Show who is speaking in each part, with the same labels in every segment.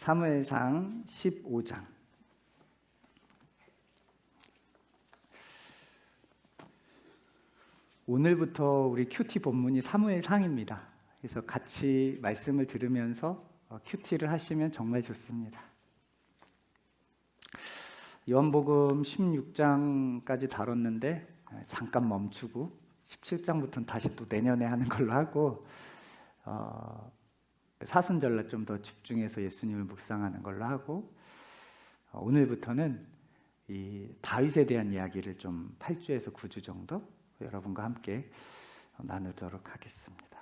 Speaker 1: 사무엘상 15장. 오늘부터 우리 큐티 본문이 사무엘상입니다. 그래서 같이 말씀을 들으면서 큐티를 하시면 정말 좋습니다. 요한복음 16장까지 다뤘는데 잠깐 멈추고 17장부터는 다시 또 내년에 하는 걸로 하고 사순절날 좀 더 집중해서 예수님을 묵상하는 걸로 하고 오늘부터는 이 다윗에 대한 이야기를 좀 8주에서 9주 정도 여러분과 함께 나누도록 하겠습니다.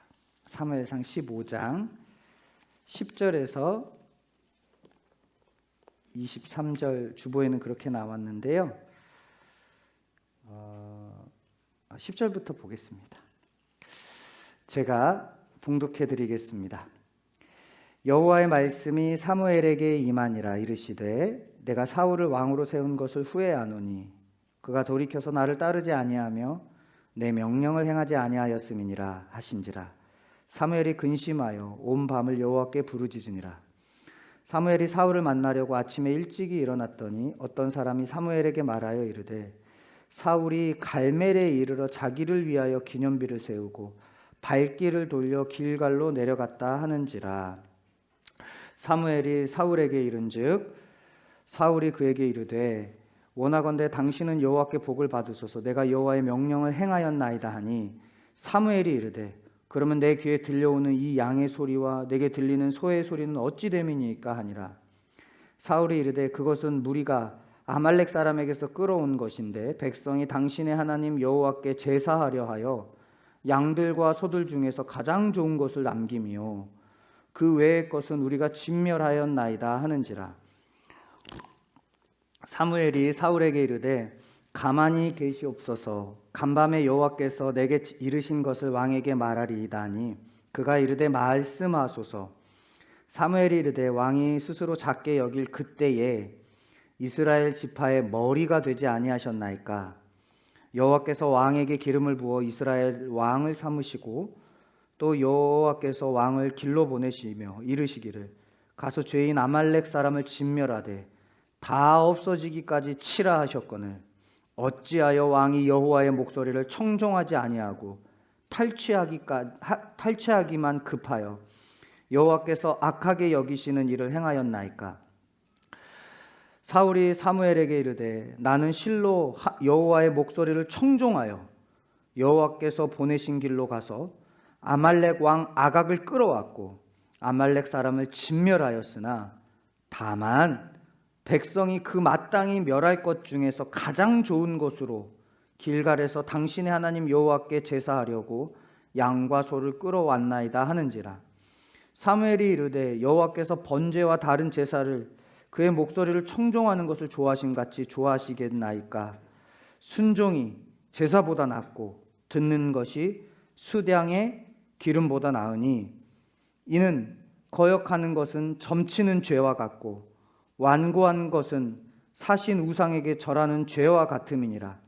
Speaker 1: 사무엘상 15장 10절에서 23절 주보에는 그렇게 나왔는데요. 10절부터 보겠습니다. 제가 봉독해 드리겠습니다. 여호와의 말씀이 사무엘에게 임하니라. 이르시되 내가 사울을 왕으로 세운 것을 후회하노니 그가 돌이켜서 나를 따르지 아니하며 내 명령을 행하지 아니하였음이니라 하신지라. 사무엘이 근심하여 온 밤을 여호와께 부르짖으니라. 사무엘이 사울을 만나려고 아침에 일찍이 일어났더니 어떤 사람이 사무엘에게 말하여 이르되 사울이 갈멜에 이르러 자기를 위하여 기념비를 세우고 발길을 돌려 길갈로 내려갔다 하는지라. 사무엘이 사울에게 이른즉 사울이 그에게 이르되 원하건대 당신은 여호와께 복을 받으소서. 내가 여호와의 명령을 행하였나이다 하니 사무엘이 이르되 그러면 내 귀에 들려오는 이 양의 소리와 내게 들리는 소의 소리는 어찌 됨이니까 하니라. 사울이 이르되 그것은 무리가 아말렉 사람에게서 끌어온 것인데 백성이 당신의 하나님 여호와께 제사하려 하여 양들과 소들 중에서 가장 좋은 것을 남김이요 그 외의 것은 우리가 진멸하였나이다 하는지라. 사무엘이 사울에게 이르되 가만히 계시옵소서. 간밤에 여호와께서 내게 이르신 것을 왕에게 말하리이다 하니 그가 이르되 말씀하소서. 사무엘이 이르되 왕이 스스로 작게 여길 그때에 이스라엘 지파의 머리가 되지 아니하셨나이까. 여호와께서 왕에게 기름을 부어 이스라엘 왕을 삼으시고 또 여호와께서 왕을 길로 보내시며 이르시기를 가서 죄인 아말렉 사람을 진멸하되 다 없어지기까지 치라 하셨거늘 어찌하여 왕이 여호와의 목소리를 청종하지 아니하고 탈취하기만 급하여 여호와께서 악하게 여기시는 일을 행하였나이까. 사울이 사무엘에게 이르되 나는 실로 여호와의 목소리를 청종하여 여호와께서 보내신 길로 가서 아말렉 왕 아각을 끌어왔고 아말렉 사람을 진멸하였으나 다만 백성이 그 마땅히 멸할 것 중에서 가장 좋은 것으로 길갈에서 당신의 하나님 여호와께 제사하려고 양과 소를 끌어왔나이다 하는지라. 사무엘이 이르되 여호와께서 번제와 다른 제사를 그의 목소리를 청종하는 것을 좋아하심같이 좋아하시겠나이까. 순종이 제사보다 낫고 듣는 것이 수량의 기름보다 나으니 이는 거역하는 것은 점치는 죄와 같고 완고한 것은 사신 우상에게 절하는 죄와 같음이니라.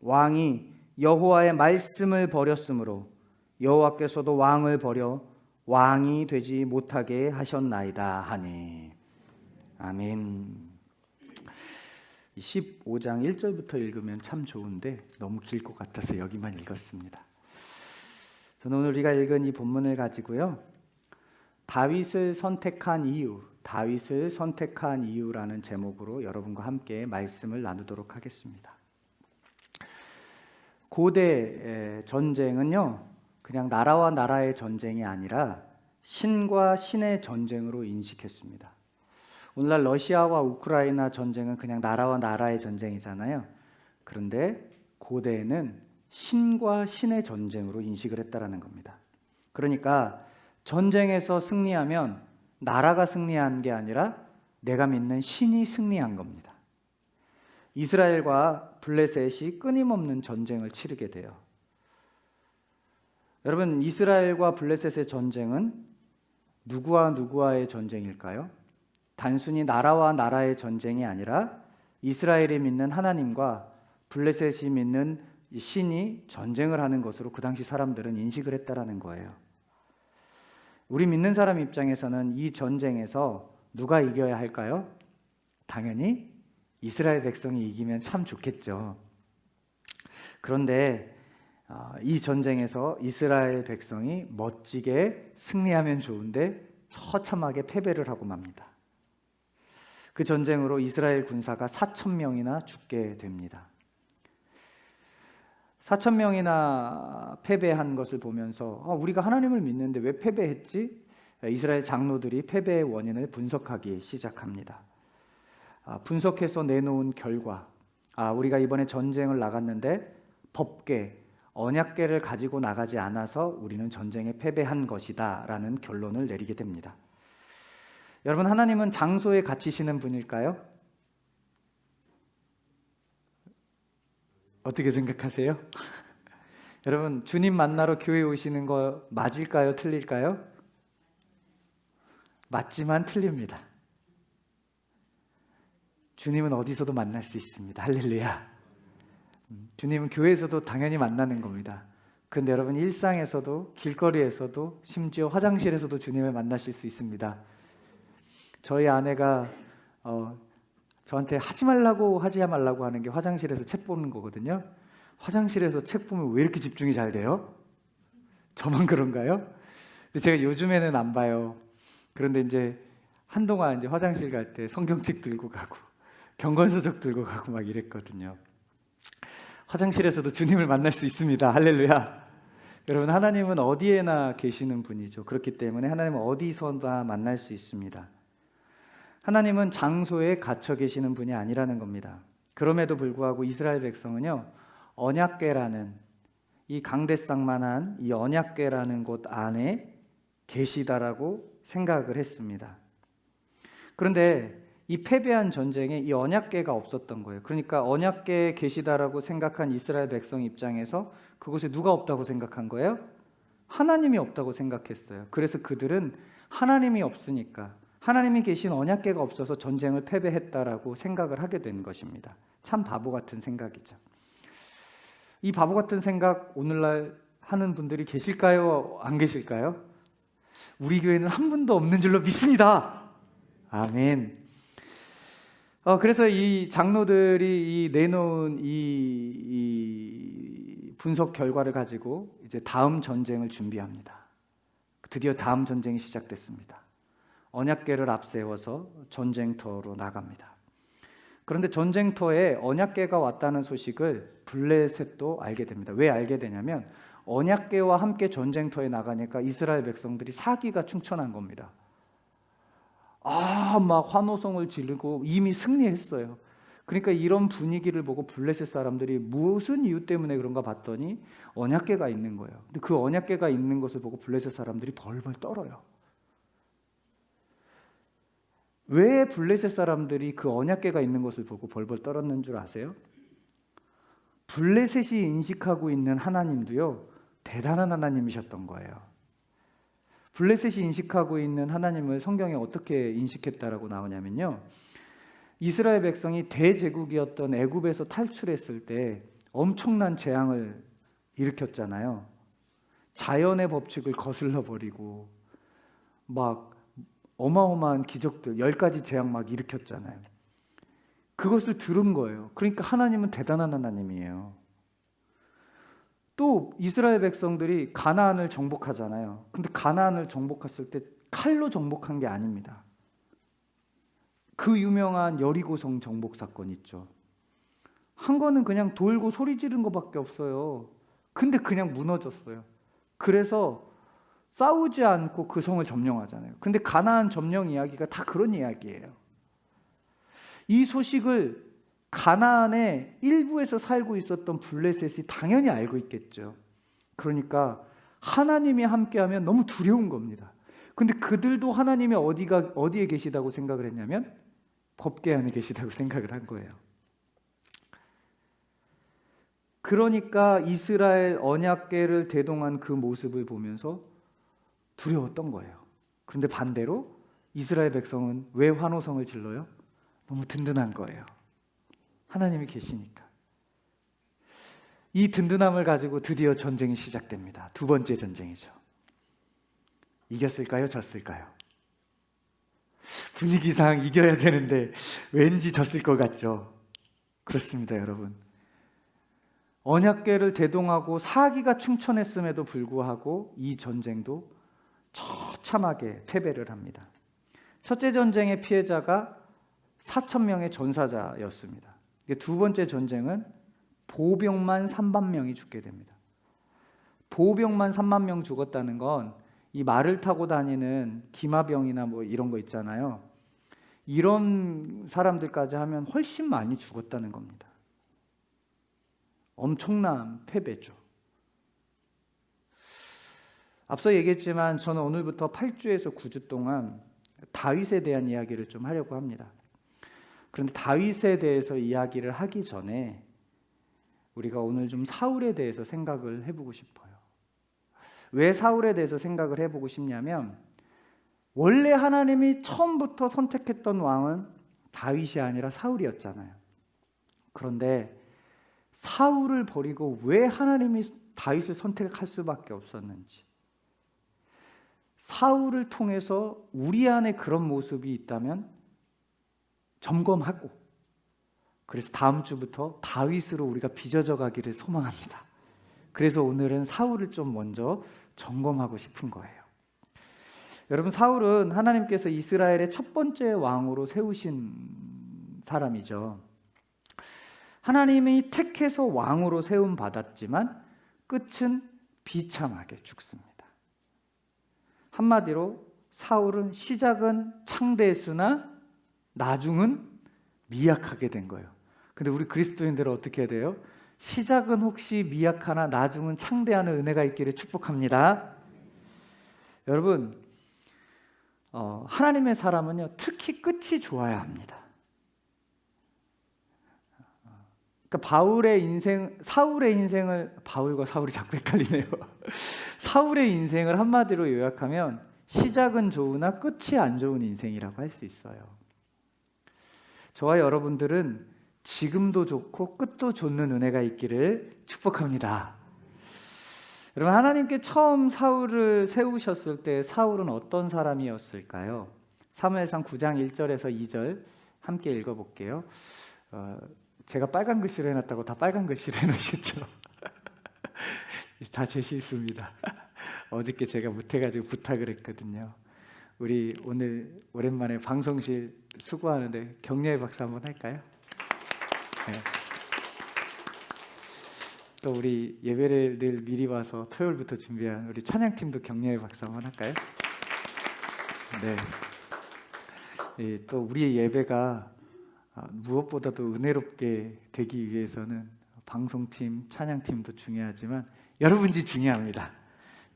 Speaker 1: 왕이 여호와의 말씀을 버렸으므로 여호와께서도 왕을 버려 왕이 되지 못하게 하셨나이다 하니. 아멘. 15장 1절부터 읽으면 참 좋은데 너무 길 것 같아서 여기만 읽었습니다. 저는 오늘 우리가 읽은 이 본문을 가지고요, 다윗을 선택한 이유라는 제목으로 여러분과 함께 말씀을 나누도록 하겠습니다. 고대 전쟁은요, 그냥 나라와 나라의 전쟁이 아니라 신과 신의 전쟁으로 인식했습니다. 오늘날 러시아와 우크라이나 전쟁은 그냥 나라와 나라의 전쟁이잖아요. 그런데 고대에는 신과 신의 전쟁으로 인식을 했다라는 겁니다. 그러니까 전쟁에서 승리하면 나라가 승리한 게 아니라 내가 믿는 신이 승리한 겁니다. 이스라엘과 블레셋이 끊임없는 전쟁을 치르게 돼요. 여러분, 이스라엘과 블레셋의 전쟁은 누구와 누구와의 전쟁일까요? 단순히 나라와 나라의 전쟁이 아니라 이스라엘이 믿는 하나님과 블레셋이 믿는 신이 전쟁을 하는 것으로 그 당시 사람들은 인식을 했다라는 거예요. 우리 믿는 사람 입장에서는 이 전쟁에서 누가 이겨야 할까요? 당연히 이스라엘 백성이 이기면 참 좋겠죠. 그런데 이 전쟁에서 이스라엘 백성이 멋지게 승리하면 좋은데 처참하게 패배를 하고 맙니다. 그 전쟁으로 이스라엘 군사가 4,000명이나 죽게 됩니다. 4,000명이나 패배한 것을 보면서 우리가 하나님을 믿는데 왜 패배했지? 이스라엘 장로들이 패배의 원인을 분석하기 시작합니다. 분석해서 내놓은 결과, 우리가 이번에 전쟁을 나갔는데 법궤, 언약궤를 가지고 나가지 않아서 우리는 전쟁에 패배한 것이다 라는 결론을 내리게 됩니다. 여러분, 하나님은 장소에 갇히시는 분일까요? 어떻게 생각하세요? 여러분, 주님 만나러 교회 오시는 거 맞을까요? 틀릴까요? 맞지만 틀립니다. 주님은 어디서도 만날 수 있습니다. 할렐루야. 주님은 교회에서도 당연히 만나는 겁니다. 그런데 여러분, 일상에서도, 길거리에서도, 심지어 화장실에서도 주님을 만나실 수 있습니다. 저희 아내가 저한테 하지 말라고 하는 게 화장실에서 책 보는 거거든요. 화장실에서 책 보면 왜 이렇게 집중이 잘 돼요? 저만 그런가요? 근데 제가 요즘에는 안 봐요. 그런데 이제 한동안 이제 화장실 갈 때 성경책 들고 가고 경건서적 들고 가고 막 이랬거든요. 화장실에서도 주님을 만날 수 있습니다. 할렐루야. 여러분, 하나님은 어디에나 계시는 분이죠. 그렇기 때문에 하나님은 어디서나 만날 수 있습니다. 하나님은 장소에 갇혀 계시는 분이 아니라는 겁니다. 그럼에도 불구하고 이스라엘 백성은요, 언약궤라는 이 강대상만한 이 언약궤라는 곳 안에 계시다라고 생각을 했습니다. 그런데 이 패배한 전쟁에 이 언약궤가 없었던 거예요. 그러니까 언약궤에 계시다라고 생각한 이스라엘 백성 입장에서 그곳에 누가 없다고 생각한 거예요? 하나님이 없다고 생각했어요. 그래서 그들은 하나님이 없으니까, 하나님이 계신 언약궤가 없어서 전쟁을 패배했다라고 생각을 하게 된 것입니다. 참 바보 같은 생각이죠. 이 바보 같은 생각 오늘날 하는 분들이 계실까요? 안 계실까요? 우리 교회는 한 분도 없는 줄로 믿습니다. 아멘. 그래서 이 장로들이 내놓은 이 분석 결과를 가지고 이제 다음 전쟁을 준비합니다. 드디어 다음 전쟁이 시작됐습니다. 언약궤를 앞세워서 전쟁터로 나갑니다. 그런데 전쟁터에 언약궤가 왔다는 소식을 블레셋도 알게 됩니다. 왜 알게 되냐면 언약궤와 함께 전쟁터에 나가니까 이스라엘 백성들이 사기가 충천한 겁니다. 막 환호성을 지르고 이미 승리했어요. 그러니까 이런 분위기를 보고 블레셋 사람들이 무슨 이유 때문에 그런가 봤더니 언약궤가 있는 거예요. 근데 그 언약궤가 있는 것을 보고 블레셋 사람들이 벌벌 떨어요. 왜 블레셋 사람들이 그 언약궤가 있는 것을 보고 벌벌 떨었는 줄 아세요? 블레셋이 인식하고 있는 하나님도요, 대단한 하나님이셨던 거예요. 블레셋이 인식하고 있는 하나님을 성경에 어떻게 인식했다라고 나오냐면요, 이스라엘 백성이 대제국이었던 애굽에서 탈출했을 때 엄청난 재앙을 일으켰잖아요. 자연의 법칙을 거슬러 버리고 막 어마어마한 기적들, 10가지 재앙 막 일으켰잖아요. 그것을 들은 거예요. 그러니까 하나님은 대단한 하나님이에요. 또 이스라엘 백성들이 가나안을 정복하잖아요. 근데 가나안을 정복했을 때 칼로 정복한 게 아닙니다. 그 유명한 여리고성 정복 사건 있죠. 한 거는 그냥 돌고 소리 지른 것밖에 없어요. 근데 그냥 무너졌어요. 그래서 싸우지 않고 그 성을 점령하잖아요. 근데 가나안 점령 이야기가 다 그런 이야기예요. 이 소식을 가나안의 일부에서 살고 있었던 블레셋이 당연히 알고 있겠죠. 그러니까 하나님이 함께하면 너무 두려운 겁니다. 근데 그들도 하나님이 어디에 계시다고 생각을 했냐면 법궤 안에 계시다고 생각을 한 거예요. 그러니까 이스라엘 언약궤를 대동한 그 모습을 보면서 두려웠던 거예요. 그런데 반대로 이스라엘 백성은 왜 환호성을 질러요? 너무 든든한 거예요. 하나님이 계시니까. 이 든든함을 가지고 드디어 전쟁이 시작됩니다. 두 번째 전쟁이죠. 이겼을까요? 졌을까요? 분위기상 이겨야 되는데 왠지 졌을 것 같죠. 그렇습니다, 여러분. 언약궤를 대동하고 사기가 충천했음에도 불구하고 이 전쟁도 처참하게 패배를 합니다. 첫째 전쟁의 피해자가 4,000명의 전사자였습니다. 두 번째 전쟁은 보병만 3만 명이 죽게 됩니다. 보병만 3만 명 죽었다는 건 이 말을 타고 다니는 기마병이나 뭐 이런 거 있잖아요. 이런 사람들까지 하면 훨씬 많이 죽었다는 겁니다. 엄청난 패배죠. 앞서 얘기했지만 저는 오늘부터 8주에서 9주 동안 다윗에 대한 이야기를 좀 하려고 합니다. 그런데 다윗에 대해서 이야기를 하기 전에 우리가 오늘 좀 사울에 대해서 생각을 해보고 싶어요. 왜 사울에 대해서 생각을 해보고 싶냐면 원래 하나님이 처음부터 선택했던 왕은 다윗이 아니라 사울이었잖아요. 그런데 사울을 버리고 왜 하나님이 다윗을 선택할 수밖에 없었는지, 사울을 통해서 우리 안에 그런 모습이 있다면 점검하고, 그래서 다음 주부터 다윗으로 우리가 빚어져 가기를 소망합니다. 그래서 오늘은 사울을 좀 먼저 점검하고 싶은 거예요. 여러분, 사울은 하나님께서 이스라엘의 첫 번째 왕으로 세우신 사람이죠. 하나님이 택해서 왕으로 세움 받았지만 끝은 비참하게 죽습니다. 한마디로 사울은 시작은 창대했으나 나중은 미약하게 된 거예요. 근데 우리 그리스도인들은 어떻게 해야 돼요? 시작은 혹시 미약하나 나중은 창대하는 은혜가 있기를 축복합니다. 여러분, 하나님의 사람은요, 특히 끝이 좋아야 합니다. 그러니까 사울의 인생을, 바울과 사울이 자꾸 헷갈리네요. 사울의 인생을 한마디로 요약하면 시작은 좋으나 끝이 안 좋은 인생이라고 할 수 있어요. 저와 여러분들은 지금도 좋고 끝도 좋는 은혜가 있기를 축복합니다. 여러분, 하나님께 처음 사울을 세우셨을 때 사울은 어떤 사람이었을까요? 사무엘상 9장 1절에서 2절 함께 읽어볼게요. 제가 빨간 글씨로 해놨다고 다 빨간 글씨로 해놓으셨죠? 다 제 실수입니다. 어저께 제가 못해가지고 부탁을 했거든요. 우리 오늘 오랜만에 방송실 수고하는데 격려의 박수 한번 할까요? 네. 또 우리 예배를 늘 미리 와서 토요일부터 준비한 우리 찬양팀도 격려의 박수 한번 할까요? 네. 또 우리의 예배가 무엇보다도 은혜롭게 되기 위해서는 방송팀, 찬양팀도 중요하지만 여러분이 중요합니다.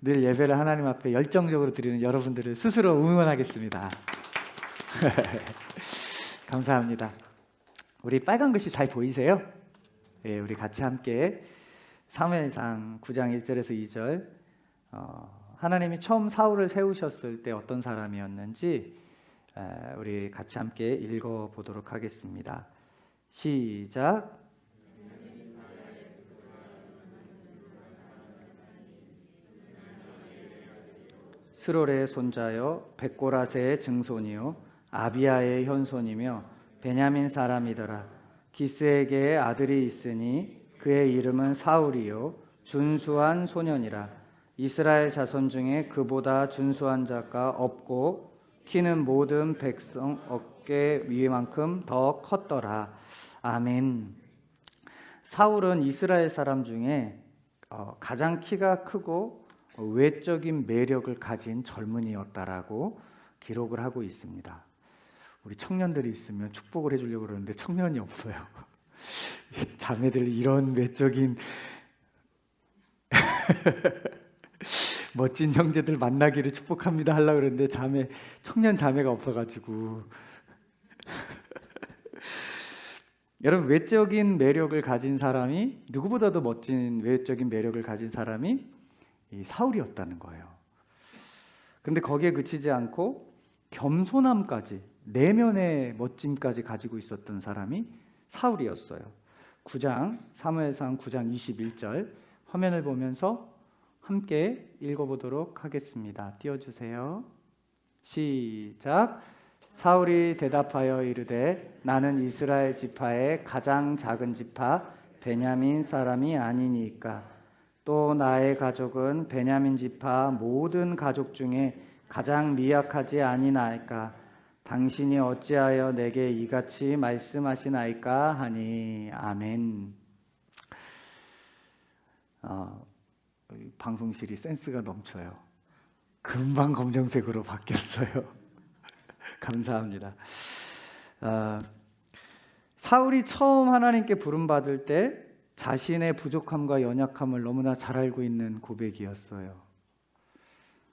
Speaker 1: 늘 예배를 하나님 앞에 열정적으로 드리는 여러분들을 스스로 응원하겠습니다. 감사합니다. 우리 빨간 글씨 잘 보이세요? 네, 우리 같이 함께 사무엘상 9장 1절에서 2절, 하나님이 처음 사울을 세우셨을 때 어떤 사람이었는지 우리 같이 함께 읽어보도록 하겠습니다. 시작. 스롤의 손자여 백고라세의 증손이요 아비아의 현손이며 베냐민 사람이더라. 기스에게 아들이 있으니 그의 이름은 사울이요 준수한 소년이라. 이스라엘 자손 중에 그보다 준수한 자가 없고 키는 모든 백성 어깨 위만큼 더 컸더라. 아멘. 사울은 이스라엘 사람 중에 가장 키가 크고 외적인 매력을 가진 젊은이였다라고 기록을 하고 있습니다. 우리 청년들이 있으면 축복을 해주려고 그러는데 청년이 없어요. 자매들 이런 외적인 멋진 형제들 만나기를 축복합니다 하려고 그러는데 청년 자매가 없어가지고 여러분, 외적인 매력을 가진 사람이, 누구보다도 멋진 외적인 매력을 가진 사람이 이 사울이었다는 거예요. 그런데 거기에 그치지 않고 겸손함까지, 내면의 멋짐까지 가지고 있었던 사람이 사울이었어요. 사무엘상 9장 21절 화면을 보면서 함께 읽어보도록 하겠습니다. 띄워주세요. 시작. 사울이 대답하여 이르되 나는 이스라엘 지파의 가장 작은 지파 베냐민 사람이 아니니까 또 나의 가족은 베냐민 지파 모든 가족 중에 가장 미약하지 아니나이까 당신이 어찌하여 내게 이같이 말씀하시나이까 하니 아멘. 방송실이 센스가 넘쳐요. 금방 검정색으로 바뀌었어요. 감사합니다. 사울이 처음 하나님께 부름받을 때 자신의 부족함과 연약함을 너무나 잘 알고 있는 고백이었어요.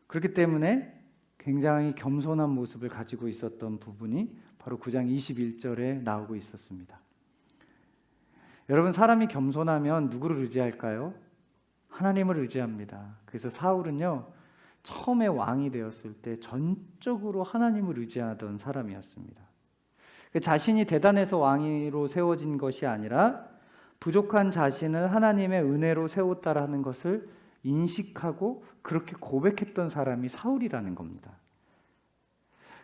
Speaker 1: 그렇기 때문에 굉장히 겸손한 모습을 가지고 있었던 부분이 바로 9장 21절에 나오고 있었습니다. 여러분, 사람이 겸손하면 누구를 의지할까요? 하나님을 의지합니다. 그래서 사울은요, 처음에 왕이 되었을 때 전적으로 하나님을 의지하던 사람이었습니다. 자신이 대단해서 왕으로 세워진 것이 아니라 부족한 자신을 하나님의 은혜로 세웠다라는 것을 인식하고 그렇게 고백했던 사람이 사울이라는 겁니다.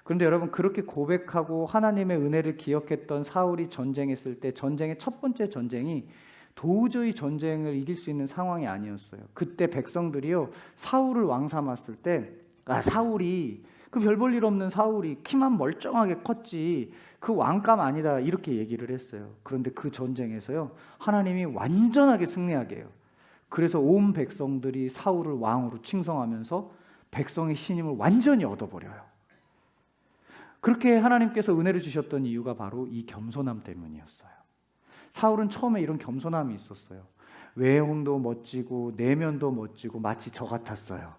Speaker 1: 그런데 여러분, 그렇게 고백하고 하나님의 은혜를 기억했던 사울이 전쟁했을 때 전쟁의 첫 번째 전쟁이 도저히 전쟁을 이길 수 있는 상황이 아니었어요. 그때 백성들이요, 사울을 왕 삼았을 때 사울이 그 별 볼 일 없는 사울이 키만 멀쩡하게 컸지 그 왕감 아니다 이렇게 얘기를 했어요. 그런데 그 전쟁에서요, 하나님이 완전하게 승리하게 해요. 그래서 온 백성들이 사울을 왕으로 칭송하면서 백성의 신임을 완전히 얻어버려요. 그렇게 하나님께서 은혜를 주셨던 이유가 바로 이 겸손함 때문이었어요. 사울은 처음에 이런 겸손함이 있었어요. 외형도 멋지고 내면도 멋지고 마치 저 같았어요.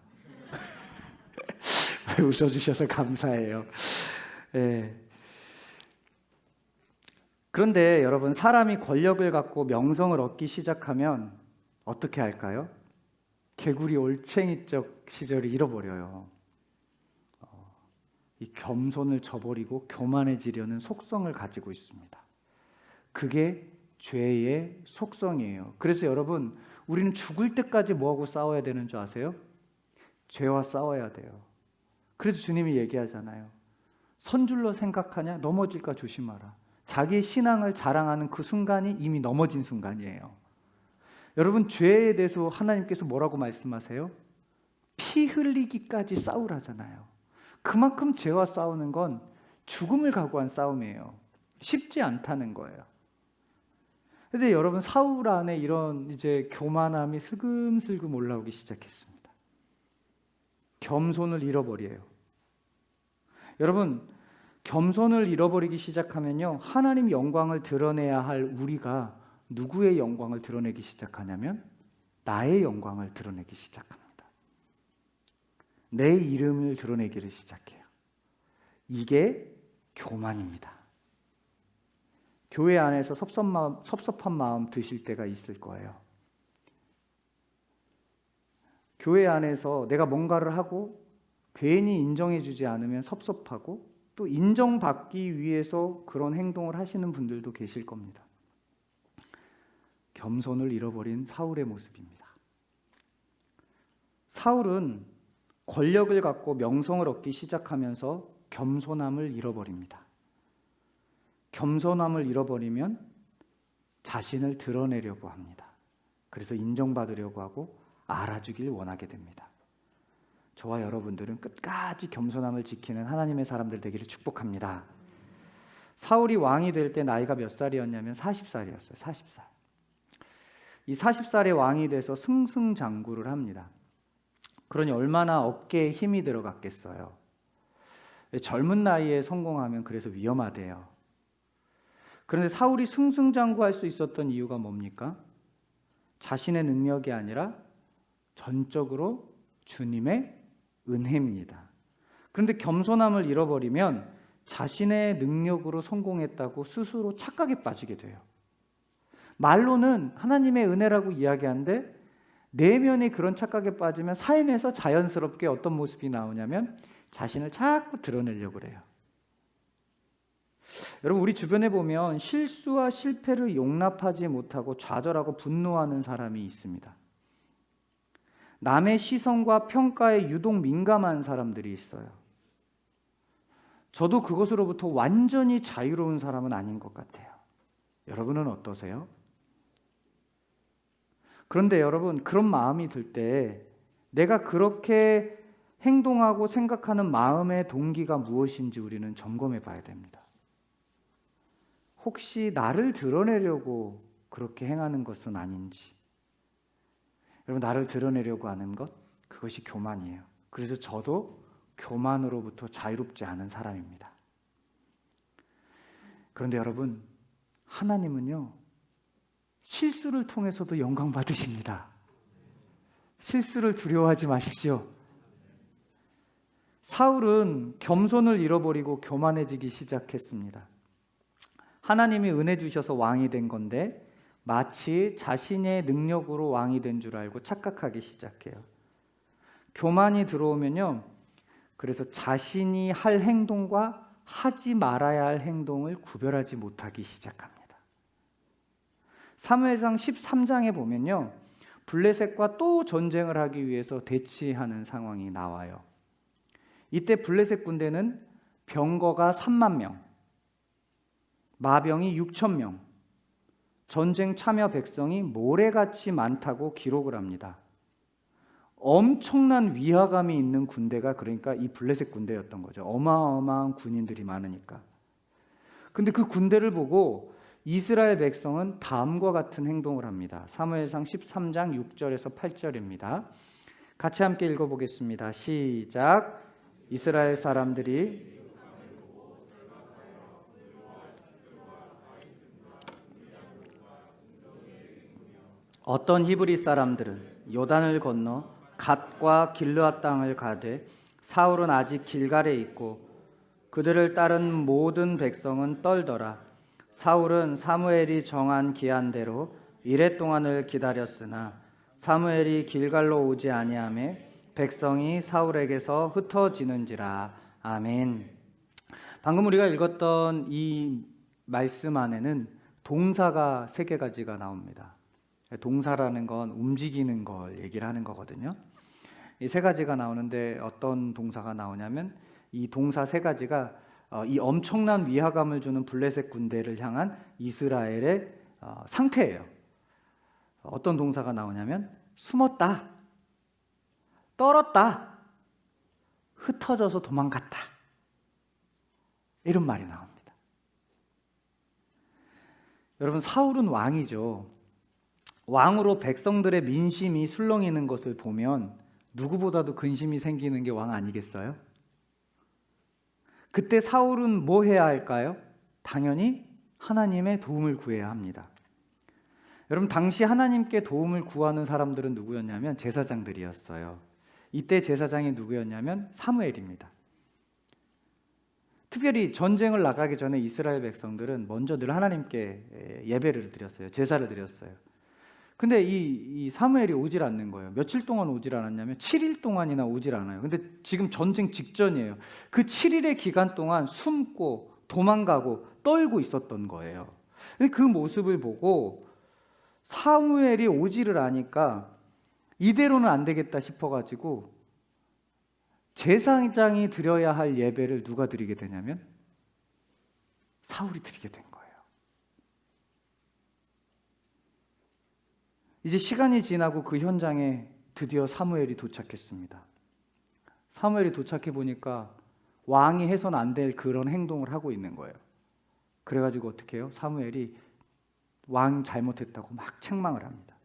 Speaker 1: 웃어주셔서 감사해요. 네. 그런데 여러분, 사람이 권력을 갖고 명성을 얻기 시작하면 어떻게 할까요? 개구리 올챙이적 시절을 잃어버려요. 이 겸손을 저버리고 교만해지려는 속성을 가지고 있습니다. 그게 죄의 속성이에요. 그래서 여러분, 우리는 죽을 때까지 뭐하고 싸워야 되는 줄 아세요? 죄와 싸워야 돼요. 그래서 주님이 얘기하잖아요. 선줄로 생각하냐? 넘어질까 조심하라. 자기의 신앙을 자랑하는 그 순간이 이미 넘어진 순간이에요. 여러분, 죄에 대해서 하나님께서 뭐라고 말씀하세요? 피 흘리기까지 싸우라잖아요. 그만큼 죄와 싸우는 건 죽음을 각오한 싸움이에요. 쉽지 않다는 거예요. 근데 여러분, 사울 안에 이런 이제 교만함이 슬금슬금 올라오기 시작했습니다. 겸손을 잃어버려요. 여러분, 겸손을 잃어버리기 시작하면요, 하나님 영광을 드러내야 할 우리가 누구의 영광을 드러내기 시작하냐면 나의 영광을 드러내기 시작합니다. 내 이름을 드러내기를 시작해요. 이게 교만입니다. 교회 안에서 섭섭한 마음 드실 때가 있을 거예요. 교회 안에서 내가 뭔가를 하고 괜히 인정해주지 않으면 섭섭하고 또 인정받기 위해서 그런 행동을 하시는 분들도 계실 겁니다. 겸손을 잃어버린 사울의 모습입니다. 사울은 권력을 갖고 명성을 얻기 시작하면서 겸손함을 잃어버립니다. 겸손함을 잃어버리면 자신을 드러내려고 합니다. 그래서 인정받으려고 하고 알아주길 원하게 됩니다. 저와 여러분들은 끝까지 겸손함을 지키는 하나님의 사람들 되기를 축복합니다. 사울이 왕이 될 때 나이가 몇 살이었냐면 40살이었어요. 40살. 이 40살에 왕이 돼서 승승장구를 합니다. 그러니 얼마나 어깨에 힘이 들어갔겠어요. 젊은 나이에 성공하면 그래서 위험하대요. 그런데 사울이 승승장구할 수 있었던 이유가 뭡니까? 자신의 능력이 아니라 전적으로 주님의 은혜입니다. 그런데 겸손함을 잃어버리면 자신의 능력으로 성공했다고 스스로 착각에 빠지게 돼요. 말로는 하나님의 은혜라고 이야기하는데 내면이 그런 착각에 빠지면 삶에서 자연스럽게 어떤 모습이 나오냐면 자신을 자꾸 드러내려고 그래요. 여러분, 우리 주변에 보면 실수와 실패를 용납하지 못하고 좌절하고 분노하는 사람이 있습니다. 남의 시선과 평가에 유독 민감한 사람들이 있어요. 저도 그것으로부터 완전히 자유로운 사람은 아닌 것 같아요. 여러분은 어떠세요? 그런데 여러분, 그런 마음이 들 때 내가 그렇게 행동하고 생각하는 마음의 동기가 무엇인지 우리는 점검해 봐야 됩니다. 혹시 나를 드러내려고 그렇게 행하는 것은 아닌지. 여러분, 나를 드러내려고 하는 것, 그것이 교만이에요. 그래서 저도 교만으로부터 자유롭지 않은 사람입니다. 그런데 여러분, 하나님은요, 실수를 통해서도 영광 받으십니다. 실수를 두려워하지 마십시오. 사울은 겸손을 잃어버리고 교만해지기 시작했습니다. 하나님이 은혜 주셔서 왕이 된 건데 마치 자신의 능력으로 왕이 된 줄 알고 착각하기 시작해요. 교만이 들어오면요, 그래서 자신이 할 행동과 하지 말아야 할 행동을 구별하지 못하기 시작합니다. 사무엘상 13장에 보면요, 블레셋과 또 전쟁을 하기 위해서 대치하는 상황이 나와요. 이때 블레셋 군대는 병거가 3만 명, 마병이 6천 명, 전쟁 참여 백성이 모래같이 많다고 기록을 합니다. 엄청난 위화감이 있는 군대가 그러니까 이 블레셋 군대였던 거죠. 어마어마한 군인들이 많으니까. 근데 그 군대를 보고 이스라엘 백성은 다음과 같은 행동을 합니다. 사무엘상 13장 6절에서 8절입니다. 같이 함께 읽어보겠습니다. 시작. 이스라엘 사람들이 어떤 히브리 사람들은 요단을 건너 갓과 길르앗 땅을 가되 사울은 아직 길갈에 있고 그들을 따른 모든 백성은 떨더라. 사울은 사무엘이 정한 기한대로 이레 동안을 기다렸으나 사무엘이 길갈로 오지 아니하며 백성이 사울에게서 흩어지는지라. 아멘. 방금 우리가 읽었던 이 말씀 안에는 동사가 3가지가 나옵니다. 동사라는 건 움직이는 걸 얘기를 하는 거거든요. 이 3가지가 나오는데 어떤 동사가 나오냐면 이 동사 3가지가 이 엄청난 위화감을 주는 블레셋 군대를 향한 이스라엘의 상태예요. 어떤 동사가 나오냐면 숨었다, 떨었다, 흩어져서 도망갔다, 이런 말이 나옵니다. 여러분, 사울은 왕이죠. 왕으로 백성들의 민심이 술렁이는 것을 보면 누구보다도 근심이 생기는 게 왕 아니겠어요? 그때 사울은 뭐 해야 할까요? 당연히 하나님의 도움을 구해야 합니다. 여러분, 당시 하나님께 도움을 구하는 사람들은 누구였냐면 제사장들이었어요. 이때 제사장이 누구였냐면 사무엘입니다. 특별히 전쟁을 나가기 전에 이스라엘 백성들은 먼저 늘 하나님께 예배를 드렸어요. 제사를 드렸어요. 근데 이 사무엘이 오질 않는 거예요. 며칠 동안 오질 않았냐면 7일 동안이나 오질 않아요. 근데 지금 전쟁 직전이에요. 그 7일의 기간 동안 숨고 도망가고 떨고 있었던 거예요. 근데 그 모습을 보고 사무엘이 오지를 않으니까 이대로는 안 되겠다 싶어가지고 제사장이 드려야 할 예배를 누가 드리게 되냐면 사울이 드리게 된 거예요. 이제 시간이 지나고 그 현장에 드디어 사무엘이 도착했습니다. 사무엘이 도착해 보니까 왕이 해서는 안 될 그런 행동을 하고 있는 거예요. 그래가지고 어떻게 해요? 사무엘이 왕 잘못했다고 막 책망을 합니다.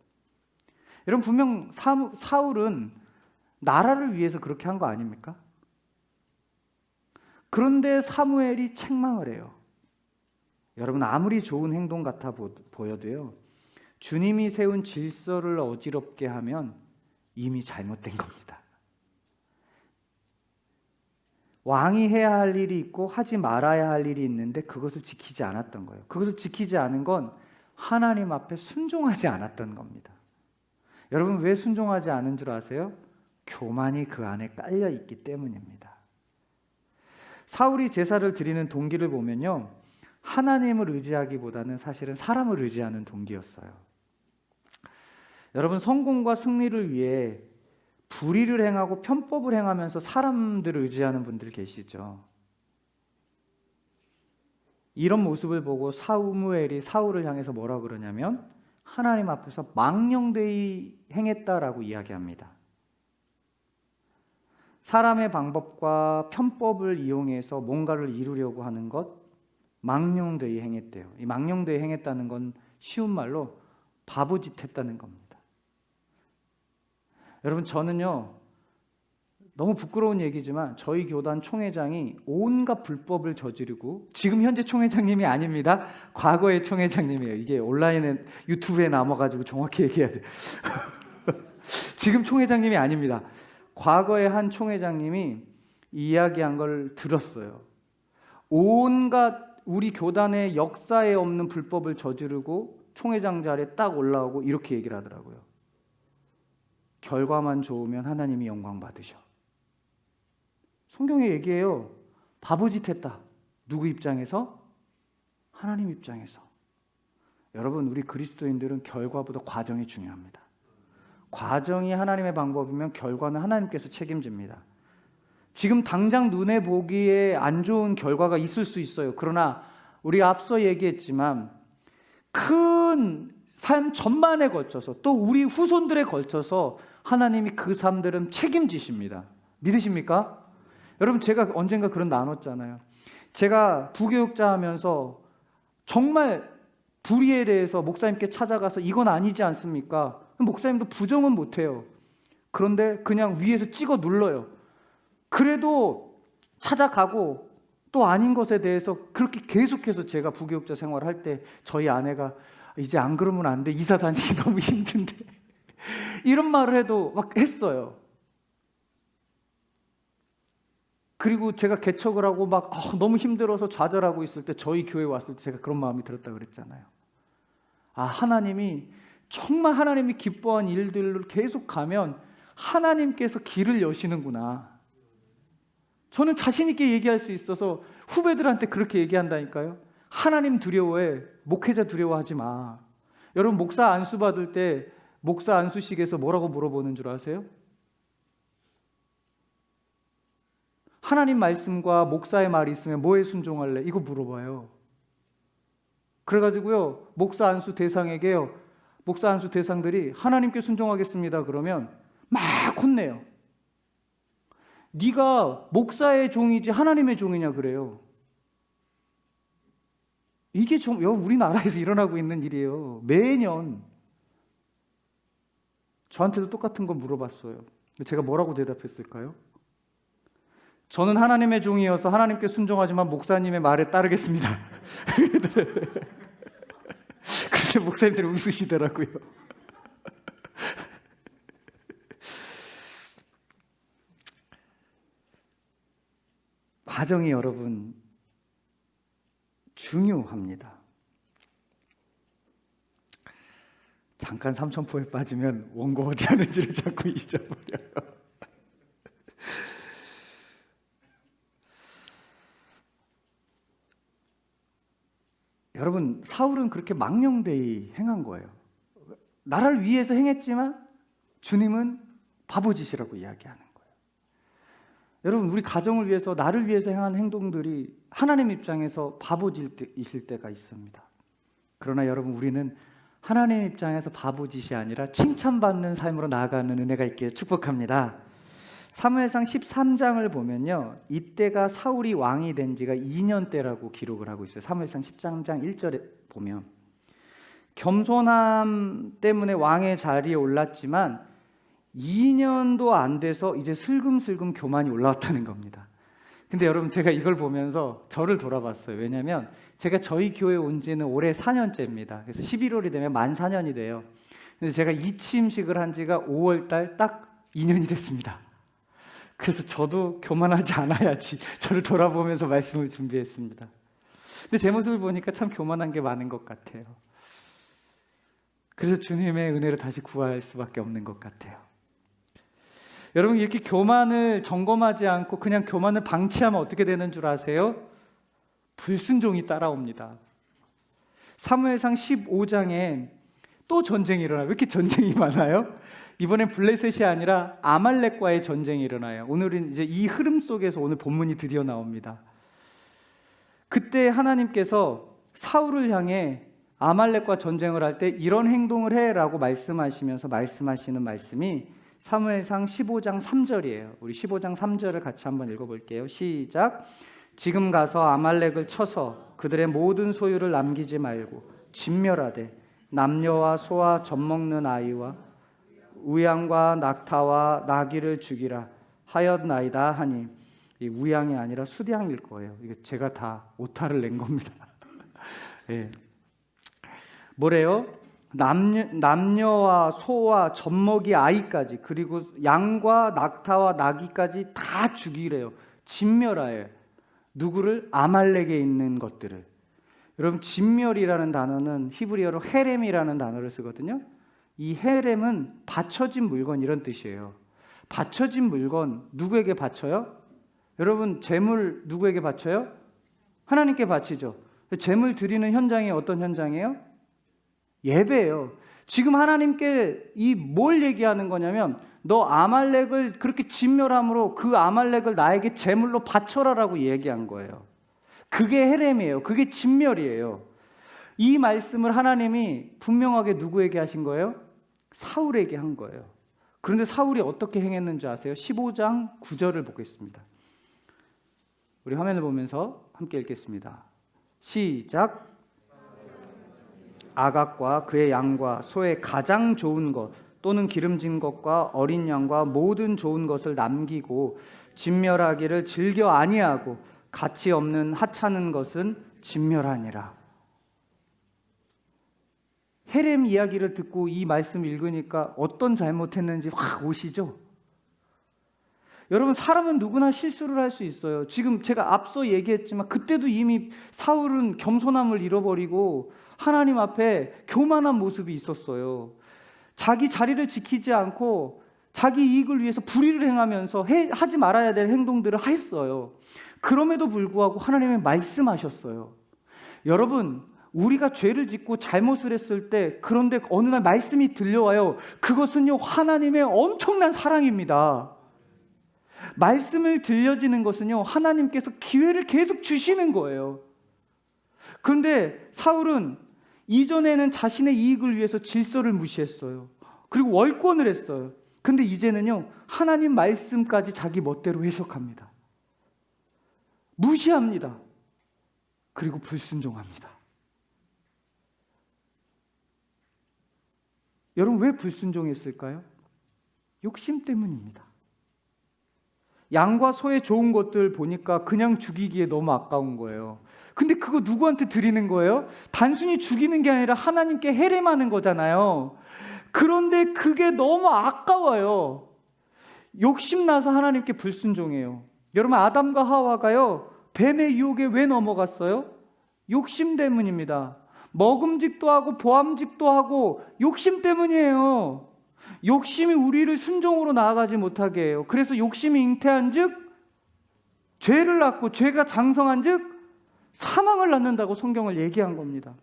Speaker 1: 여러분, 분명 사울은 나라를 위해서 그렇게 한 거 아닙니까? 그런데 사무엘이 책망을 해요. 여러분, 아무리 좋은 행동 같아 보여도요, 주님이 세운 질서를 어지럽게 하면 이미 잘못된 겁니다. 왕이 해야 할 일이 있고 하지 말아야 할 일이 있는데 그것을 지키지 않았던 거예요. 그것을 지키지 않은 건 하나님 앞에 순종하지 않았던 겁니다. 여러분, 왜 순종하지 않은 줄 아세요? 교만이 그 안에 깔려 있기 때문입니다. 사울이 제사를 드리는 동기를 보면요, 하나님을 의지하기보다는 사실은 사람을 의지하는 동기였어요. 여러분, 성공과 승리를 위해 불의를 행하고 편법을 행하면서 사람들을 의지하는 분들 계시죠. 이런 모습을 보고 사무엘이 사울을 향해서 뭐라 그러냐면 하나님 앞에서 망령되이 행했다라고 이야기합니다. 사람의 방법과 편법을 이용해서 뭔가를 이루려고 하는 것, 망령되이 행했대요. 이 망령되이 행했다는 건 쉬운 말로 바보짓 했다는 겁니다. 여러분, 저는요, 너무 부끄러운 얘기지만 저희 교단 총회장이 온갖 불법을 저지르고, 지금 현재 총회장님이 아닙니다. 과거의 총회장님이에요. 이게 온라인에 유튜브에 남아가지고 정확히 얘기해야 돼요. 지금 총회장님이 아닙니다. 과거의 한 총회장님이 이야기한 걸 들었어요. 온갖 우리 교단의 역사에 없는 불법을 저지르고 총회장 자리에 딱 올라오고 이렇게 얘기를 하더라고요. 결과만 좋으면 하나님이 영광 받으셔. 성경에 얘기해요. 바보짓 했다. 누구 입장에서? 하나님 입장에서. 여러분, 우리 그리스도인들은 결과보다 과정이 중요합니다. 과정이 하나님의 방법이면 결과는 하나님께서 책임집니다. 지금 당장 눈에 보기에 안 좋은 결과가 있을 수 있어요. 그러나 우리가 앞서 얘기했지만 큰 삶 전반에 걸쳐서 또 우리 후손들에 걸쳐서 하나님이 그 삶들은 책임지십니다. 믿으십니까? 여러분, 제가 언젠가 그런 나눴잖아요. 제가 부교육자 하면서 정말 불의에 대해서 목사님께 찾아가서 이건 아니지 않습니까? 목사님도 부정은 못해요. 그런데 그냥 위에서 찍어 눌러요. 그래도 찾아가고 또 아닌 것에 대해서 그렇게 계속해서 제가 부교육자 생활할 때 저희 아내가 이제 안 그러면 안 돼. 이사 다니기 너무 힘든데. 이런 말을 해도 막 했어요. 그리고 제가 개척을 하고 막 너무 힘들어서 좌절하고 있을 때 저희 교회 왔을 때 제가 그런 마음이 들었다고 그랬잖아요. 하나님이 정말 하나님이 기뻐한 일들을 계속 가면 하나님께서 길을 여시는구나. 저는 자신 있게 얘기할 수 있어서 후배들한테 그렇게 얘기한다니까요. 하나님 두려워해. 목회자 두려워하지 마. 여러분, 목사 안수 받을 때 목사 안수식에서 뭐라고 물어보는 줄 아세요? 하나님 말씀과 목사의 말이 있으면 뭐에 순종할래? 이거 물어봐요. 그래가지고요, 목사 안수 대상에게요, 목사 안수 대상들이 하나님께 순종하겠습니다 그러면 막 혼내요. 네가 목사의 종이지 하나님의 종이냐 그래요. 이게 우리나라에서 일어나고 있는 일이에요. 매년 저한테도 똑같은 거 물어봤어요. 제가 뭐라고 대답했을까요? 저는 하나님의 종이어서 하나님께 순종하지만 목사님의 말에 따르겠습니다. 그런데 목사님들이 웃으시더라고요. 과정이 여러분 중요합니다. 잠깐 삼천포에 빠지면 원고 어디 하는지를 자꾸 잊어버려요. 여러분, 사울은 그렇게 망령되이 행한 거예요. 나를 위해서 행했지만 주님은 바보짓이라고 이야기하는 거예요. 여러분, 우리 가정을 위해서, 나를 위해서 행한 행동들이 하나님 입장에서 바보짓일 때가 있습니다. 그러나 여러분, 우리는 하나님 입장에서 바보짓이 아니라 칭찬받는 삶으로 나아가는 은혜가 있기를 축복합니다. 사무엘상 13장을 보면요, 이때가 사울이 왕이 된 지가 2년대라고 기록을 하고 있어요. 사무엘상 13장 1절에 보면 겸손함 때문에 왕의 자리에 올랐지만 2년도 안 돼서 이제 슬금슬금 교만이 올라왔다는 겁니다. 근데 여러분, 제가 이걸 보면서 저를 돌아봤어요. 왜냐하면 제가 저희 교회 온 지는 올해 4년째입니다. 그래서 11월이 되면 만 4년이 돼요. 근데 제가 이 취임식을 한 지가 5월달 딱 2년이 됐습니다. 그래서 저도 교만하지 않아야지 저를 돌아보면서 말씀을 준비했습니다. 근데 제 모습을 보니까 참 교만한 게 많은 것 같아요. 그래서 주님의 은혜를 다시 구할 수밖에 없는 것 같아요. 여러분, 이렇게 교만을 점검하지 않고 그냥 교만을 방치하면 어떻게 되는 줄 아세요? 불순종이 따라옵니다. 사무엘상 15장에 또 전쟁이 일어나요. 왜 이렇게 전쟁이 많아요? 이번엔 블레셋이 아니라 아말렉과의 전쟁이 일어나요. 오늘은 이제 이 흐름 속에서 오늘 본문이 드디어 나옵니다. 그때 하나님께서 사울을 향해 아말렉과 전쟁을 할 때 이런 행동을 해라고 말씀하시면서 말씀하시는 말씀이 사무엘상 15장 3절이에요. 우리 15장 3절을 같이 한번 읽어볼게요. 시작. 지금 가서 아말렉을 쳐서 그들의 모든 소유를 남기지 말고 진멸하되 남녀와 소와 젖먹는 아이와 우양과 낙타와 나귀를 죽이라 하였나이다 하니, 이 우양이 아니라 수량일 거예요. 이게 제가 다 오타를 낸 겁니다. 예. 뭐래요? 남녀와 소와 젖먹이 아이까지, 그리고 양과 낙타와 나귀까지 다 죽이래요. 진멸하여. 누구를? 아말렉에 있는 것들을. 여러분, 진멸이라는 단어는 히브리어로 헤렘이라는 단어를 쓰거든요. 이 헤렘은 바쳐진 물건, 이런 뜻이에요. 바쳐진 물건, 누구에게 바쳐요? 여러분, 재물 누구에게 바쳐요? 하나님께 바치죠. 재물 드리는 현장이 어떤 현장이에요? 예배예요. 지금 하나님께 이 뭘 얘기하는 거냐면, 너 아말렉을 그렇게 진멸함으로 그 아말렉을 나에게 제물로 바쳐라라고 얘기한 거예요. 그게 헤렘이에요. 그게 진멸이에요. 이 말씀을 하나님이 분명하게 누구에게 하신 거예요? 사울에게 한 거예요. 그런데 사울이 어떻게 행했는지 아세요? 15장 9절을 보겠습니다. 우리 화면을 보면서 함께 읽겠습니다. 시작. 아각과 그의 양과 소의 가장 좋은 것 또는 기름진 것과 어린 양과 모든 좋은 것을 남기고 진멸하기를 즐겨 아니하고 가치 없는 하찮은 것은 진멸하니라. 헤렘 이야기를 듣고 이 말씀 읽으니까 어떤 잘못했는지 확 오시죠? 여러분, 사람은 누구나 실수를 할 수 있어요. 지금 제가 앞서 얘기했지만 그때도 이미 사울은 겸손함을 잃어버리고 하나님 앞에 교만한 모습이 있었어요. 자기 자리를 지키지 않고 자기 이익을 위해서 불의를 행하면서 하지 말아야 될 행동들을 했어요. 그럼에도 불구하고 하나님이 말씀하셨어요. 여러분, 우리가 죄를 짓고 잘못을 했을 때, 그런데 어느 날 말씀이 들려와요. 그것은요, 하나님의 엄청난 사랑입니다. 말씀을 들려지는 것은요, 하나님께서 기회를 계속 주시는 거예요. 그런데 사울은 이전에는 자신의 이익을 위해서 질서를 무시했어요. 그리고 월권을 했어요. 근데 이제는요, 하나님 말씀까지 자기 멋대로 해석합니다. 무시합니다. 그리고 불순종합니다. 여러분, 왜 불순종했을까요? 욕심 때문입니다. 양과 소의 좋은 것들 보니까 그냥 죽이기에 너무 아까운 거예요. 근데 그거 누구한테 드리는 거예요? 단순히 죽이는 게 아니라 하나님께 헤렘하는 거잖아요. 그런데 그게 너무 아까워요. 욕심나서 하나님께 불순종해요. 여러분, 아담과 하와가요, 뱀의 유혹에 왜 넘어갔어요? 욕심 때문입니다. 먹음직도 하고 보암직도 하고 욕심 때문이에요. 욕심이 우리를 순종으로 나아가지 못하게 해요. 그래서 욕심이 잉태한 즉 죄를 낳고, 죄가 장성한 즉 사망을 낳는다고 성경을 얘기한 겁니다.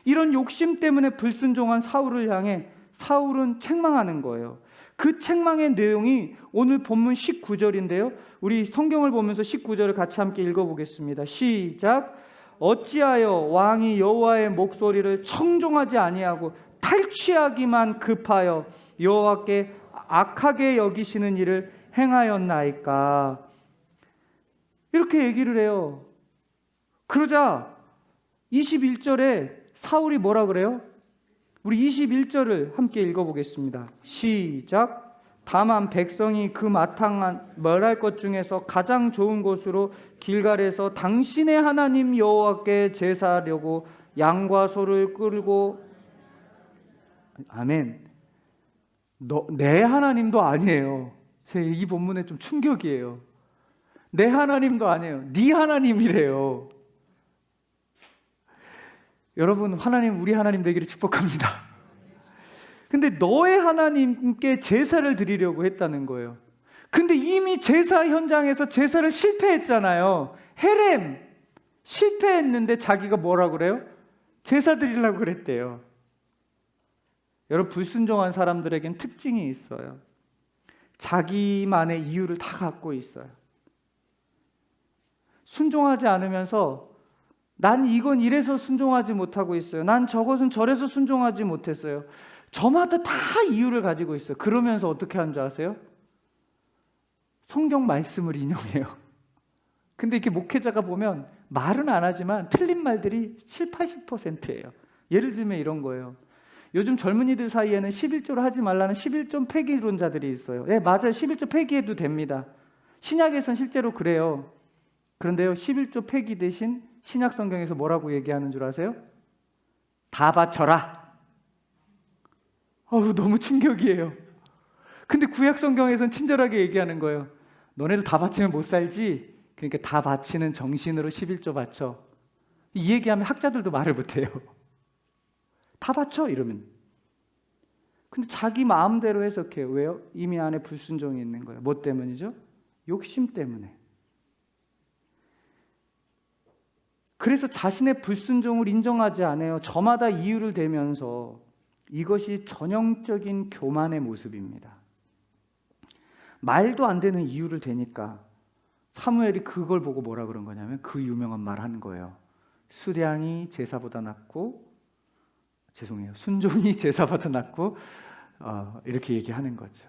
Speaker 1: 이런 욕심 때문에 불순종한 사울을 향해 사울은 책망하는 거예요. 그 책망의 내용이 오늘 본문 19절인데요. 우리 성경을 보면서 19절을 같이 함께 읽어보겠습니다. 시작. 어찌하여 왕이 여호와의 목소리를 청종하지 아니하고 탈취하기만 급하여 여호와께 악하게 여기시는 일을 행하였나이까. 이렇게 얘기를 해요. 그러자 21절에 사울이 뭐라 그래요? 우리 21절을 함께 읽어보겠습니다. 시작. 다만 백성이 그 마땅한 멸할 것 중에서 가장 좋은 곳으로 길갈에서 당신의 하나님 여호와께 제사하려고 양과 소를 끌고. 아멘. 내 하나님도 아니에요. 이 본문에 좀 충격이에요. 내 하나님도 아니에요. 네 하나님이래요. 여러분, 하나님, 우리 하나님 되기를 축복합니다. 근데 너의 하나님께 제사를 드리려고 했다는 거예요. 근데 이미 제사 현장에서 제사를 실패했잖아요. 헤렘 실패했는데 자기가 뭐라 그래요? 제사 드리려고 그랬대요. 여러분, 불순종한 사람들에겐 특징이 있어요. 자기만의 이유를 다 갖고 있어요. 순종하지 않으면서 난 이건 이래서 순종하지 못하고 있어요. 난 저것은 저래서 순종하지 못했어요. 저마다 다 이유를 가지고 있어요. 그러면서 어떻게 하는 줄 아세요? 성경 말씀을 인용해요. 근데 이렇게 목회자가 보면 말은 안 하지만 틀린 말들이 7, 80%예요. 예를 들면 이런 거예요. 요즘 젊은이들 사이에는 11조를 하지 말라는 11조 폐기론자들이 있어요. 네, 맞아요. 11조 폐기해도 됩니다. 신약에선 실제로 그래요. 그런데요, 11조 폐기 대신 신약 성경에서 뭐라고 얘기하는 줄 아세요? 다 바쳐라. 너무 충격이에요. 근데 구약 성경에선 친절하게 얘기하는 거예요. 너네들 다 바치면 못 살지? 그러니까 다 바치는 정신으로 11조 바쳐. 이 얘기하면 학자들도 말을 못해요. 다 바쳐 이러면. 근데 자기 마음대로 해석해요. 왜요? 이미 안에 불순종이 있는 거예요. 뭐 때문이죠? 욕심 때문에. 그래서 자신의 불순종을 인정하지 않아요. 저마다 이유를 대면서. 이것이 전형적인 교만의 모습입니다. 말도 안 되는 이유를 대니까 사무엘이 그걸 보고 뭐라 그런 거냐면 그 유명한 말 한 거예요. 수량이 제사보다 낫고, 죄송해요, 순종이 제사보다 낫고, 이렇게 얘기하는 거죠.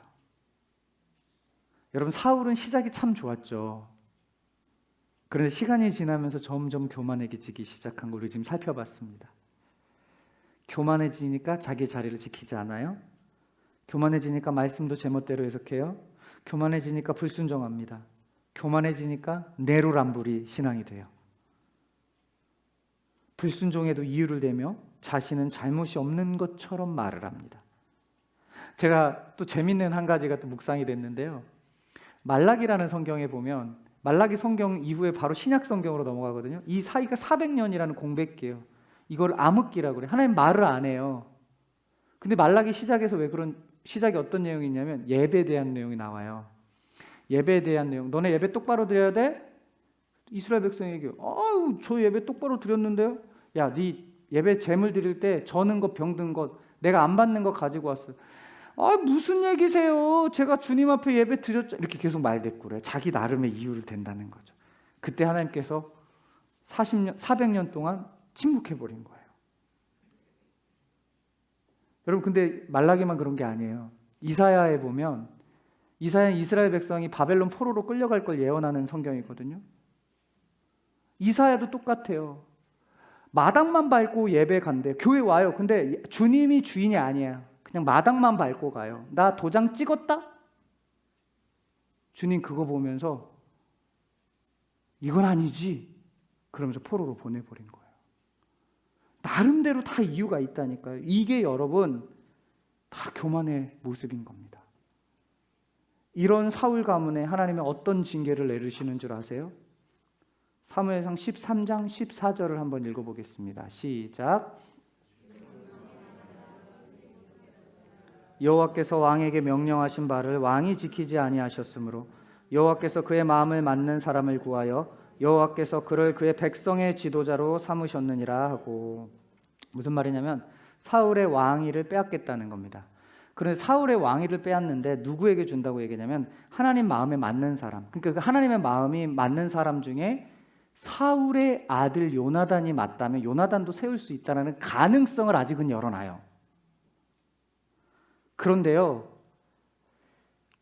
Speaker 1: 여러분, 사울은 시작이 참 좋았죠. 그런데 시간이 지나면서 점점 교만해지기 시작한 걸 지금 살펴봤습니다. 교만해지니까 자기 자리를 지키지 않아요. 교만해지니까 말씀도 제멋대로 해석해요. 교만해지니까 불순종합니다. 교만해지니까 내로남불이 신앙이 돼요. 불순종에도 이유를 대며 자신은 잘못이 없는 것처럼 말을 합니다. 제가 또 재밌는 한 가지가 또 묵상이 됐는데요. 말라기라는 성경에 보면 말라기 성경 이후에 바로 신약 성경으로 넘어가거든요. 이 사이가 400년이라는 공백기예요. 이걸 암흑기라고 그래요. 하나님 말을 안 해요. 근데 말라기 시작에서 왜 그런 시작이 어떤 내용이 있냐면 예배에 대한 내용이 나와요. 예배에 대한 내용. 너네 예배 똑바로 드려야 돼? 이스라엘 백성에게 저 예배 똑바로 드렸는데요. 야, 네 예배 제물 드릴 때 저는 것 병든 것 내가 안 받는 거 가지고 왔어요. 무슨 얘기세요? 제가 주님 앞에 예배 드렸죠. 이렇게 계속 말대꾸를 자기 나름의 이유를 댄다는 거죠. 그때 하나님께서 400년 동안 침묵해버린 거예요. 여러분, 근데 말라기만 그런 게 아니에요. 이사야에 보면 이사야는 이스라엘 백성이 바벨론 포로로 끌려갈 걸 예언하는 성경이거든요. 이사야도 똑같아요. 마당만 밟고 예배 간대. 교회 와요. 근데 주님이 주인이 아니야. 그냥 마당만 밟고 가요. 나 도장 찍었다? 주님 그거 보면서 이건 아니지. 그러면서 포로로 보내버린 거예요. 나름대로 다 이유가 있다니까요. 이게 여러분 다 교만의 모습인 겁니다. 이런 사울 가문에 하나님은 어떤 징계를 내리시는 줄 아세요? 사무엘상 13장 14절을 한번 읽어보겠습니다. 시작. 여호와께서 왕에게 명령하신 바를 왕이 지키지 아니하셨으므로 여호와께서 그의 마음을 맞는 사람을 구하여 여호와께서 그를 그의 백성의 지도자로 삼으셨느니라 하고. 무슨 말이냐면 사울의 왕위를 빼앗겠다는 겁니다. 그런데 사울의 왕위를 빼앗는데 누구에게 준다고 얘기하냐면 하나님 마음에 맞는 사람. 그러니까 그 하나님의 마음이 맞는 사람 중에 사울의 아들 요나단이 맞다면 요나단도 세울 수 있다는 가능성을 아직은 열어놔요. 그런데요,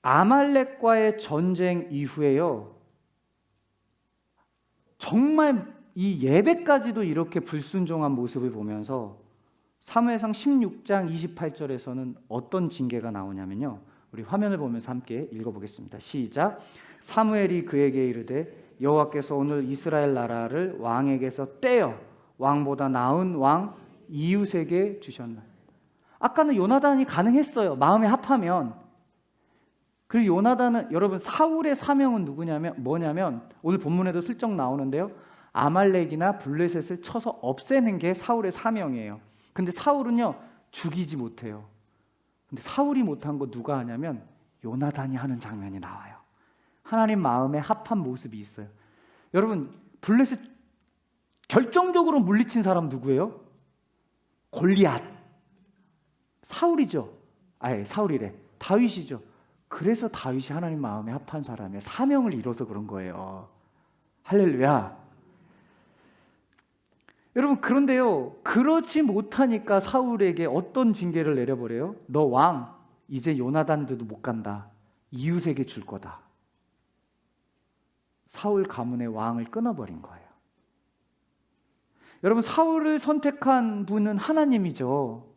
Speaker 1: 아말렉과의 전쟁 이후에요, 정말 이 예배까지도 이렇게 불순종한 모습을 보면서 사무엘상 16장 28절에서는 어떤 징계가 나오냐면요, 우리 화면을 보면서 함께 읽어보겠습니다. 시작. 사무엘이 그에게 이르되 여호와께서 오늘 이스라엘 나라를 왕에게서 떼어 왕보다 나은 왕 이웃에게 주셨나. 아까는 요나단이 가능했어요. 마음에 합하면. 그리고 요나단은, 여러분, 사울의 사명은 뭐냐면 오늘 본문에도 슬쩍 나오는데요, 아말렉이나 블레셋을 쳐서 없애는 게 사울의 사명이에요. 근데 사울은요 죽이지 못해요. 근데 사울이 못한 거 누가 하냐면 요나단이 하는 장면이 나와요. 하나님 마음에 합한 모습이 있어요. 여러분, 블레셋 결정적으로 물리친 사람 누구예요? 골리앗. 사울이죠. 사울이래. 다윗이죠. 그래서 다윗이 하나님 마음에 합한 사람이에요. 사명을 이뤄서 그런 거예요. 할렐루야. 여러분, 그런데요, 그렇지 못하니까 사울에게 어떤 징계를 내려버려요? 너 왕, 이제 요나단도 못 간다. 이웃에게 줄 거다. 사울 가문의 왕을 끊어버린 거예요. 여러분, 사울을 선택한 분은 하나님이죠.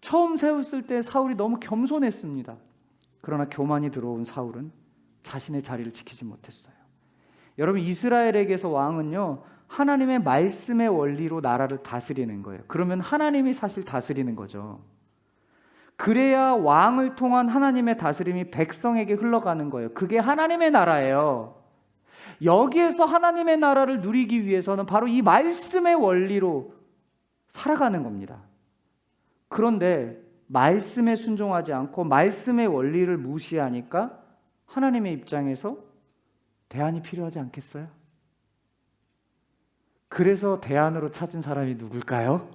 Speaker 1: 처음 세웠을 때 사울이 너무 겸손했습니다. 그러나 교만이 들어온 사울은 자신의 자리를 지키지 못했어요. 여러분, 이스라엘에게서 왕은요, 하나님의 말씀의 원리로 나라를 다스리는 거예요. 그러면 하나님이 사실 다스리는 거죠. 그래야 왕을 통한 하나님의 다스림이 백성에게 흘러가는 거예요. 그게 하나님의 나라예요. 여기에서 하나님의 나라를 누리기 위해서는 바로 이 말씀의 원리로 살아가는 겁니다. 그런데 말씀에 순종하지 않고 말씀의 원리를 무시하니까 하나님의 입장에서 대안이 필요하지 않겠어요? 그래서 대안으로 찾은 사람이 누굴까요?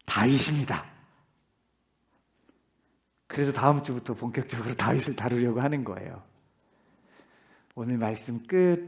Speaker 1: 다윗입니다. 그래서 다음 주부터 본격적으로 다윗을 다루려고 하는 거예요. 오늘 말씀 끝.